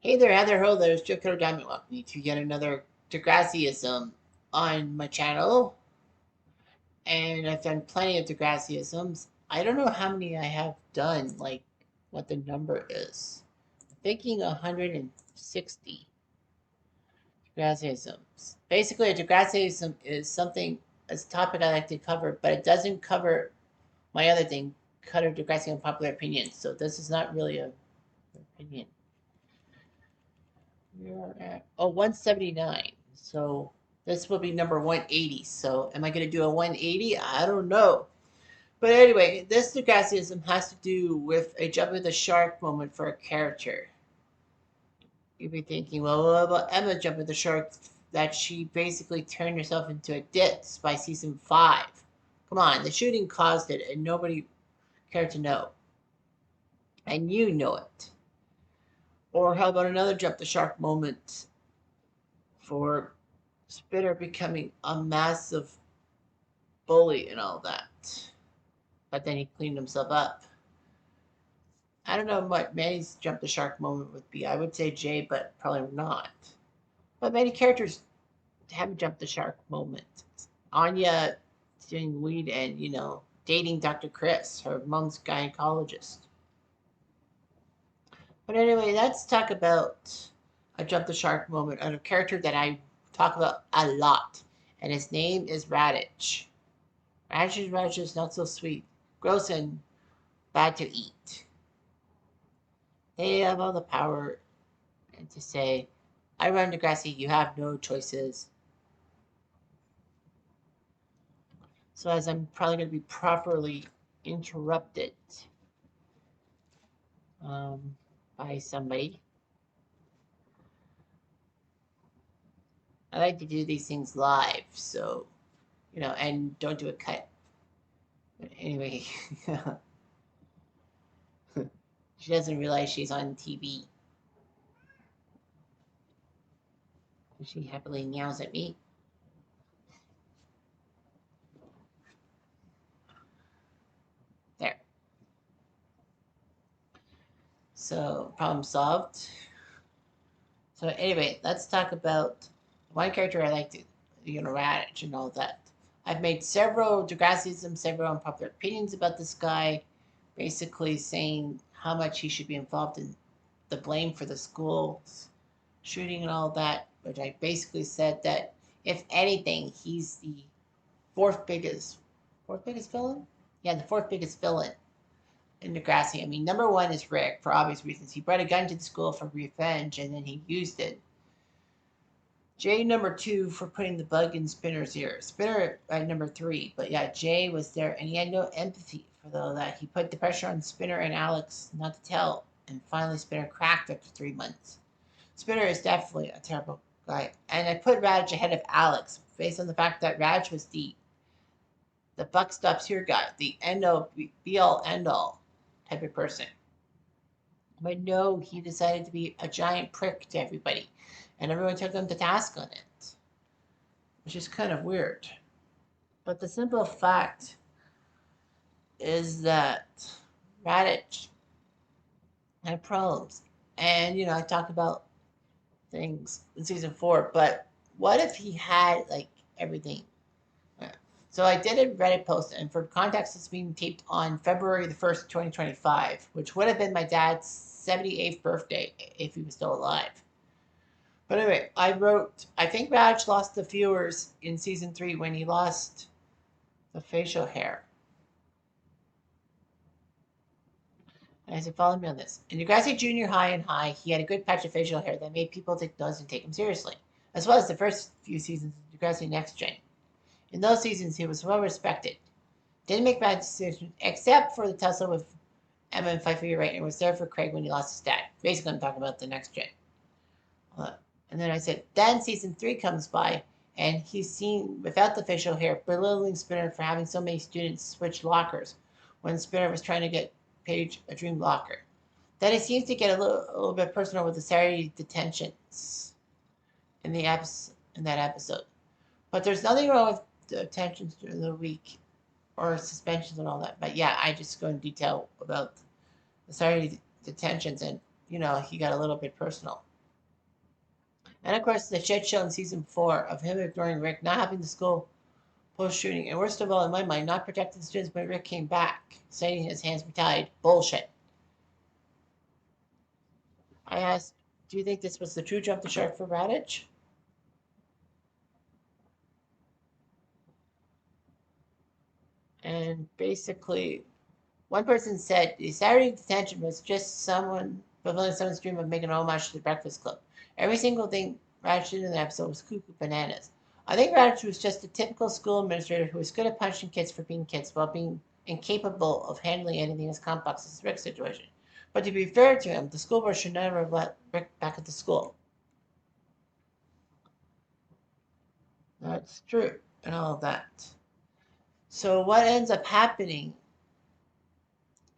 Hey there, Heather Ho, there's Joe Cutter Diamond. Welcome to yet another Degrassism on my channel. And I've done plenty of Degrassisms. I don't know how many I have done, like what the number is. I'm thinking 160 Degrassisms. Basically, a Degrassism is something, it's a topic I like to cover, but it doesn't cover my other thing, Cutter Degrassi on popular opinion. So this is not really a opinion. We are at 179. So this will be number 180. So am I going to do a 180? I don't know. But anyway, this sarcasm has to do with a jump of the shark moment for a character. You'd be thinking, well, what about Emma jumping the shark? That she basically turned herself into a ditz by season 5. Come on, the shooting caused it, and nobody cared to know. And you know it. Or how about another jump the shark moment for Spitter becoming a massive bully and all that. But then he cleaned himself up. I don't know what Manny's jump the shark moment would be. I would say Jay, but probably not. But many characters have jumped the shark moment. Anya doing weed and, dating Dr. Chris, her mom's gynecologist. But anyway, let's talk about a jump the shark moment of a character that I talk about a lot. And his name is Raditch. Raditch is not so sweet, gross, and bad to eat. They have all the power and to say, I run Degrassi, you have no choices. So as I'm probably going to be properly interrupted um, by somebody, I like to do these things live, so, and don't do a cut. But anyway, she doesn't realize she's on TV. She happily meows at me. There. So, problem solved. So anyway, let's talk about one character I like to, Raditch and all that. I've made several Degrassism, several unpopular opinions about this guy, basically saying how much he should be involved in the blame for the school's shooting and all that. Which I basically said that if anything, he's the fourth biggest villain. Yeah, the fourth biggest villain in Degrassi. I mean, number one is Rick for obvious reasons. He brought a gun to the school for revenge, and then he used it. Jay number two for putting the bug in Spinner's ear. Spinner at number three, but yeah, Jay was there, and he had no empathy for that. He put the pressure on Spinner and Alex not to tell, and finally Spinner cracked after 3 months. Spinner is definitely a terrible guy, and I put Raditch ahead of Alex based on the fact that Raditch was the buck stops here guy, the end all be all end all type of person. But no, he decided to be a giant prick to everybody, and everyone took him to task on it, which is kind of weird. But the simple fact is that Raditch had problems. And, I talk about things in season 4, but what if he had, like, everything? So I did a Reddit post, and for context, it's being taped on February the 1st, 2025, which would have been my dad's 78th birthday if he was still alive. But anyway, I wrote, I think Raditch lost the viewers in season 3 when he lost the facial hair. And I said, follow me on this. In Degrassi Junior High and High, he had a good patch of facial hair that made people take notice and take him seriously, as well as the first few seasons of Degrassi Next Gen. In those seasons, he was well respected. Didn't make bad decisions, except for the tussle with Emma and Fight for Your Right, and was there for Craig when he lost his dad. Basically, I'm talking about the Next Gen. And then I said, then season 3 comes by, and he's seen without the facial hair, belittling Spinner for having so many students switch lockers when Spinner was trying to get Paige a dream locker. Then he seems to get a little bit personal with the Saturday detentions in that episode. But there's nothing wrong with detentions during the week or suspensions and all that. But yeah, I just go in detail about the Saturday detentions, and he got a little bit personal. And of course, the shit show in season 4 of him ignoring Rick, not having the school post shooting, and worst of all, in my mind, not protecting the students when Rick came back, saying his hands were tied. Bullshit. I asked, do you think this was the true jump the shark for Raditch? And basically, one person said the Saturday detention was just someone fulfilling someone's dream of making an homage to the Breakfast Club. Every single thing Raditch did in the episode was cuckoo bananas. I think Raditch was just a typical school administrator who was good at punishing kids for being kids while being incapable of handling anything as complex as Rick's situation. But to be fair to him, the school board should never have let Rick back at the school. That's true, and all of that. So what ends up happening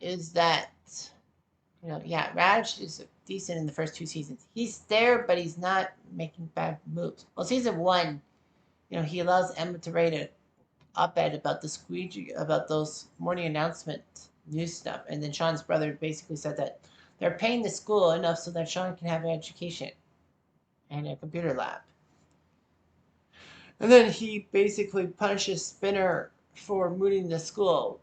is that, yeah, Raj is decent in the first 2 seasons. He's there, but he's not making bad moves. Well, season 1, he allows Emma to write an op-ed about the squeegee, about those morning announcement news stuff. And then Sean's brother basically said that they're paying the school enough so that Sean can have an education and a computer lab. And then he basically punishes Spinner for mooting the school.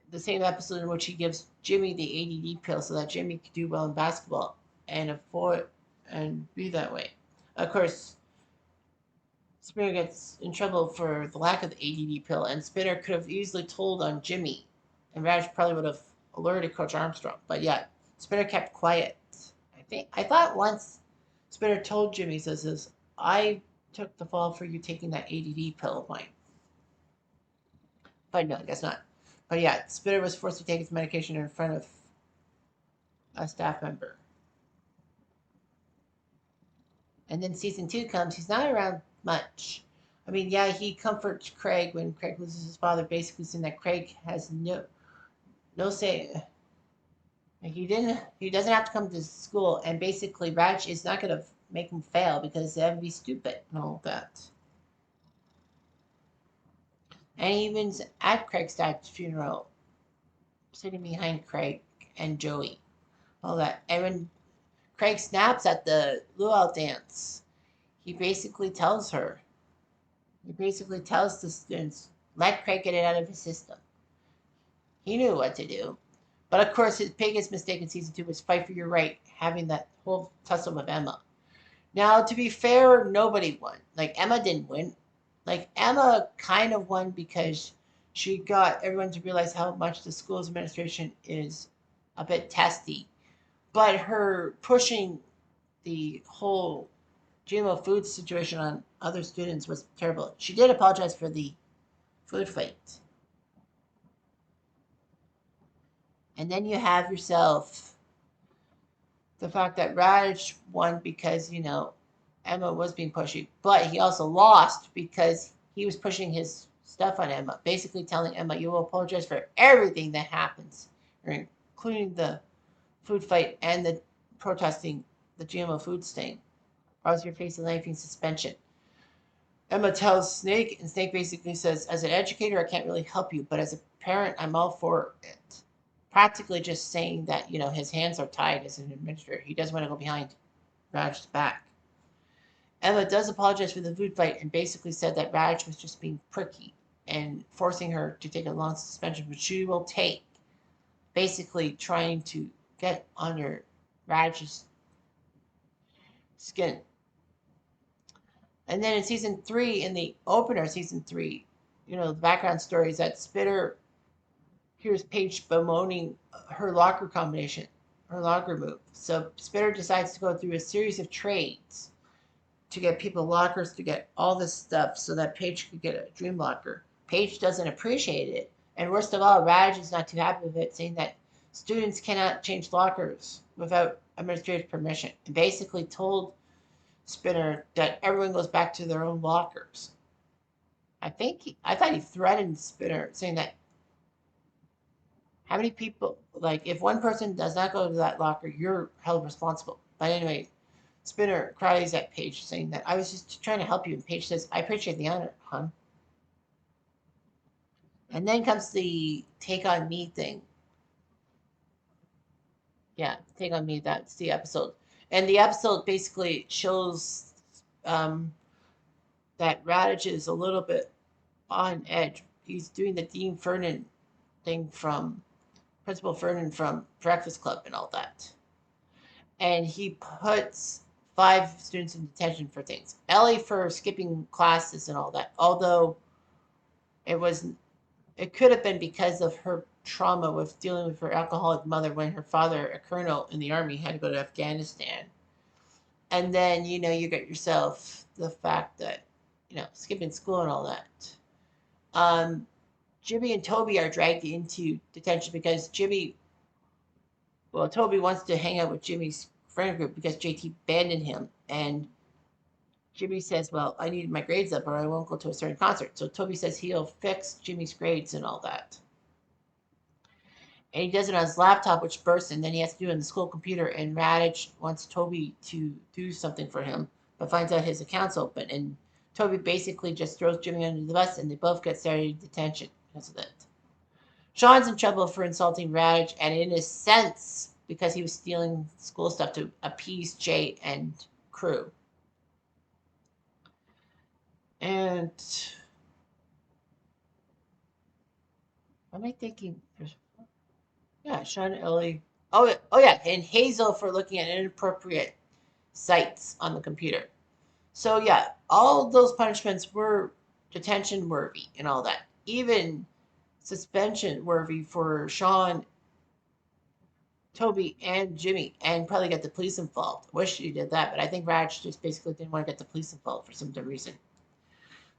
The same episode in which he gives Jimmy the ADD pill so that Jimmy could do well in basketball and afford and be that way. Of course, Spinner gets in trouble for the lack of the ADD pill, and Spinner could have easily told on Jimmy, and Raj probably would have alerted Coach Armstrong. But yeah, Spinner kept quiet. I thought once Spinner told Jimmy, says, I took the fall for you taking that ADD pill of mine. But no, I guess not. But yeah, Spinner was forced to take his medication in front of a staff member. And then season 2 comes. He's not around much. I mean, yeah, he comforts Craig when Craig loses his father, basically saying that Craig has no say. He doesn't have to come to school, and basically Raj is not going to make him fail because that would be stupid and all that. And even's at Craig's dad's funeral, sitting behind Craig and Joey. All that. And when Craig snaps at the luau dance, he basically tells the students, let Craig get it out of his system. He knew what to do. But of course, his biggest mistake in season 2 was fight for your right, having that whole tussle with Emma. Now, to be fair, nobody won. Like, Emma didn't win. Like, Emma kind of won because she got everyone to realize how much the school's administration is a bit testy. But her pushing the whole GMO food situation on other students was terrible. She did apologize for the food fight. And then you have yourself the fact that Raditch won because, Emma was being pushy, but he also lost because he was pushing his stuff on Emma, basically telling Emma, you will apologize for everything that happens, including the food fight and the protesting the GMO food stain, or else you're facing lifetime suspension. Emma tells Snake, and Snake basically says, as an educator, I can't really help you, but as a parent, I'm all for it. Practically just saying that, his hands are tied as an administrator. He doesn't want to go behind Raj's back. Emma does apologize for the food fight and basically said that Raj was just being pricky and forcing her to take a long suspension, which she will take, basically trying to get under Raj's skin. And then in season 3, in the opener of season 3, the background story is that Spitter hears Paige bemoaning her locker combination, her locker move. So Spitter decides to go through a series of trades to get people lockers, to get all this stuff so that Paige could get a dream locker. Paige doesn't appreciate it. And worst of all, Raj is not too happy with it, saying that students cannot change lockers without administrative permission. And basically told Spinner that everyone goes back to their own lockers. I thought he threatened Spinner, saying that how many people, like, if one person does not go to that locker, you're held responsible. But anyway, Spinner cries at Paige, saying that I was just trying to help you. And Paige says, I appreciate the honor, hon. And then comes the take on me thing. Yeah, take on me. That's the episode. And the episode basically shows um, that Raditch is a little bit on edge. He's doing the Dean Fernan thing from Principal Fernan from Breakfast Club and all that. And he puts 5 students in detention for things. Ellie for skipping classes and all that. Although it was, it could have been because of her trauma with dealing with her alcoholic mother when her father, a colonel in the army, had to go to Afghanistan. And then you get yourself the fact that skipping school and all that. Um, Jimmy and Toby are dragged into detention because Toby wants to hang out with Jimmy's friend group because JT abandoned him. And Jimmy says, well, I need my grades up or I won't go to a certain concert. So Toby says he'll fix Jimmy's grades and all that. And he does it on his laptop, which bursts, and then he has to do it on the school computer. And Raditch wants Toby to do something for him, but finds out his account's open. And Toby basically just throws Jimmy under the bus, and they both get started in detention because of that. Sean's in trouble for insulting Raditch, and in a sense, because he was stealing school stuff to appease Jay and crew. And what am I thinking? Yeah, Sean, Ellie. Oh yeah, and Hazel for looking at inappropriate sites on the computer. So yeah, all those punishments were detention worthy and all that. Even suspension worthy for Sean, Toby, and Jimmy, and probably get the police involved. Wish he did that, but I think Raj just basically didn't want to get the police involved for some reason.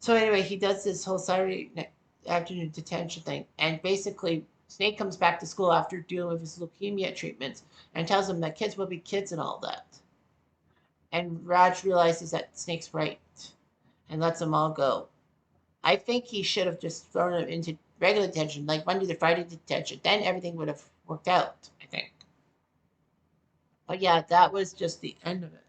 So anyway, he does this whole Saturday afternoon detention thing, and basically Snake comes back to school after dealing with his leukemia treatments and tells him that kids will be kids and all that. And Raj realizes that Snake's right and lets them all go. I think he should have just thrown them into regular detention, like Monday to Friday detention. Then everything would have worked out, I think. But yeah, that was just the end of it.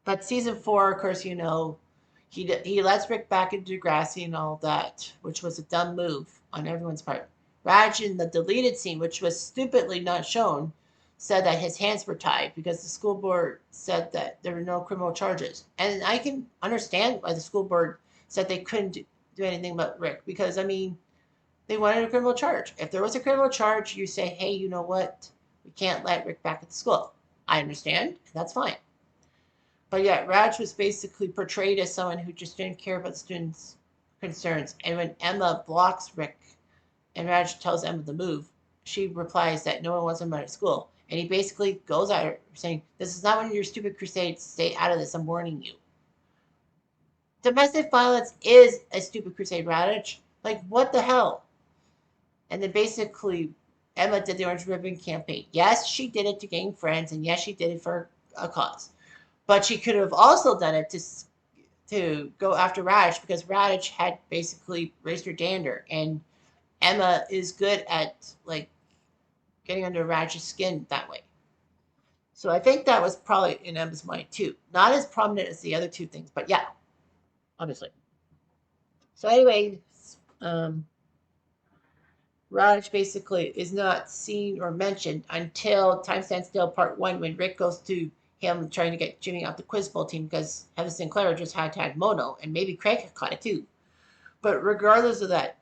But season 4, of course, he lets Rick back into Degrassi and all that, which was a dumb move on everyone's part. Raj in the deleted scene, which was stupidly not shown, said that his hands were tied because the school board said that there were no criminal charges. And I can understand why the school board said they couldn't do anything about Rick because, I mean, they wanted a criminal charge. If there was a criminal charge, you say, hey, you know what? We can't let Rick back at the school. I understand. That's fine. But yeah, Raj was basically portrayed as someone who just didn't care about students' concerns. And when Emma blocks Rick and Raj tells Emma to move, she replies that no one wants him at school. And he basically goes at her saying, this is not one of your stupid crusades. Stay out of this. I'm warning you. Domestic violence is a stupid crusade, Raditch. Like, what the hell? And then basically, Emma did the Orange Ribbon campaign. Yes, she did it to gain friends, and yes, she did it for a cause. But she could have also done it to go after Raditch because Raditch had basically raised her dander, and Emma is good at like getting under Raditch's skin that way. So I think that was probably in Emma's mind too. Not as prominent as the other two things, but yeah, obviously. So anyway, um, Raditch basically is not seen or mentioned until Time Stands Still Part 1 when Rick goes to him trying to get Jimmy out the Quiz Bowl team because Heather Sinclair just had to have Mono, and maybe Craig caught it too. But regardless of that,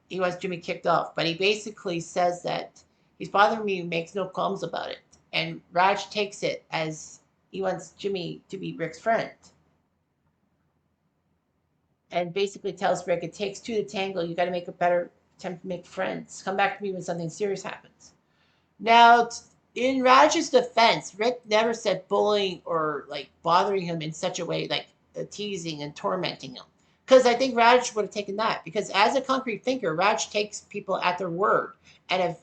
he wants Jimmy kicked off. But he basically says that he's bothering me and makes no qualms about it. And Raj takes it as he wants Jimmy to be Rick's friend. And basically tells Rick it takes two to tangle. You got to make a better attempt to make friends. Come back to me when something serious happens. Now, in Raj's defense, Rick never said bullying or like bothering him in such a way, like teasing and tormenting him. Because I think Raj would have taken that. Because as a concrete thinker, Raj takes people at their word. And if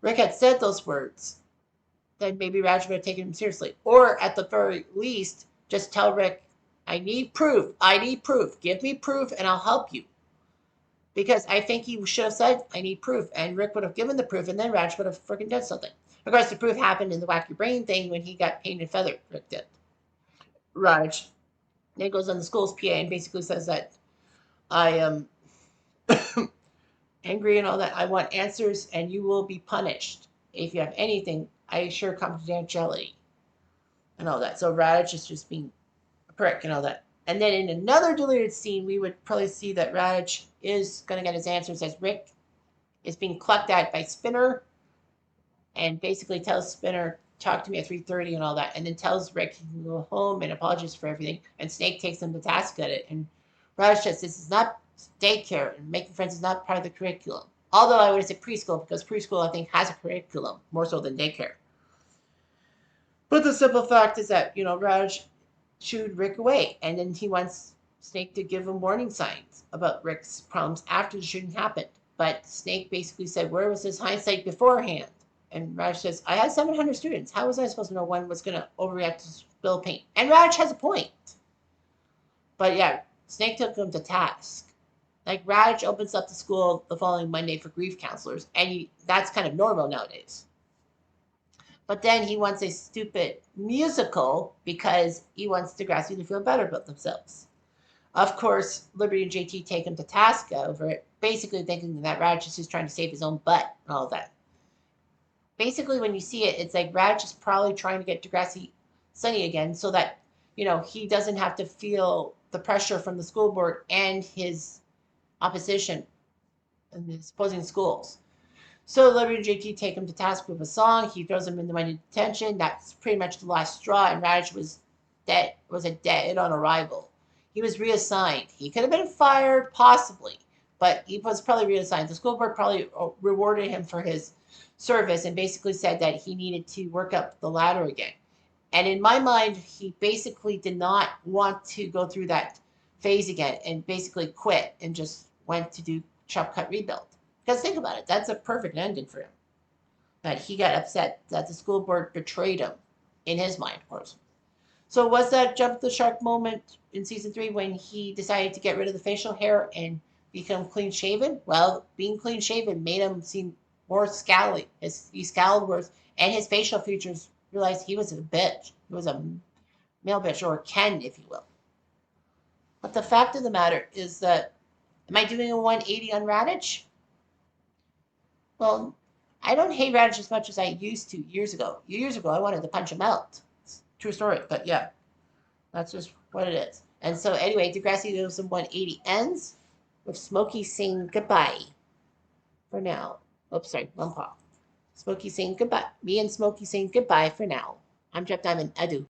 Rick had said those words, then maybe Raj would have taken him seriously. Or at the very least, just tell Rick, I need proof. I need proof. Give me proof and I'll help you. Because I think he should have said, I need proof. And Rick would have given the proof and then Raj would have freaking done something. Of course, the proof happened in the Whack Your Brain thing when he got painted feather. Rick did. Raj then goes on the school's PA and basically says that I am angry and all that. I want answers and you will be punished. If you have anything, I assure confidentiality and all that. So Raditch is just being prick and all that. And then in another deleted scene, we would probably see that Raditch is going to get his answers as Rick is being clucked at by Spinner and basically tells Spinner, talk to me at 3:30 and all that, and then tells Rick he can go home and apologizes for everything. And Snake takes him to task at it. And Raditch says this is not daycare and making friends is not part of the curriculum. Although I would say preschool, because preschool I think has a curriculum more so than daycare. But the simple fact is that, Raditch shooed Rick away, and then he wants Snake to give him warning signs about Rick's problems after the shooting happened. But Snake basically said, where was his hindsight beforehand? And Raditch says, I had 700 students. How was I supposed to know one was going to overreact to spill paint? And Raditch has a point. But yeah, Snake took him to task. Like, Raditch opens up the school the following Monday for grief counselors, and that's kind of normal nowadays. But then he wants a stupid musical because he wants Degrassi to feel better about themselves. Of course, Liberty and JT take him to task over it, basically thinking that Raditch is just trying to save his own butt and all that. Basically, when you see it, it's like Raditch is probably trying to get Degrassi sunny again so that, he doesn't have to feel the pressure from the school board and his opposition in his opposing schools. So Liberty and JT take him to task with a song. He throws him in the minor detention. That's pretty much the last straw, and Raditch was dead on arrival. He was reassigned. He could have been fired, possibly, but he was probably reassigned. The school board probably rewarded him for his service and basically said that he needed to work up the ladder again. And in my mind, he basically did not want to go through that phase again and basically quit and just went to do chop, cut, rebuild. Because think about it, that's a perfect ending for him. But he got upset that the school board betrayed him, in his mind, of course. So was that jump the shark moment in season 3 when he decided to get rid of the facial hair and become clean shaven? Well, being clean shaven made him seem more scowly. He scowled worse, and his facial features realized he was a bitch. He was a male bitch, or Ken, if you will. But the fact of the matter is that, am I doing a 180 on Raditch? Well, I don't hate Raditch as much as I used to years ago. Years ago, I wanted to punch him out. It's a true story, but yeah, that's just what it is. And so anyway, Degrassism 180 ends with Smokey saying goodbye for now. Oops, sorry, one paw. Smokey saying goodbye. Me and Smokey saying goodbye for now. I'm Jeff Diamond. Adieu.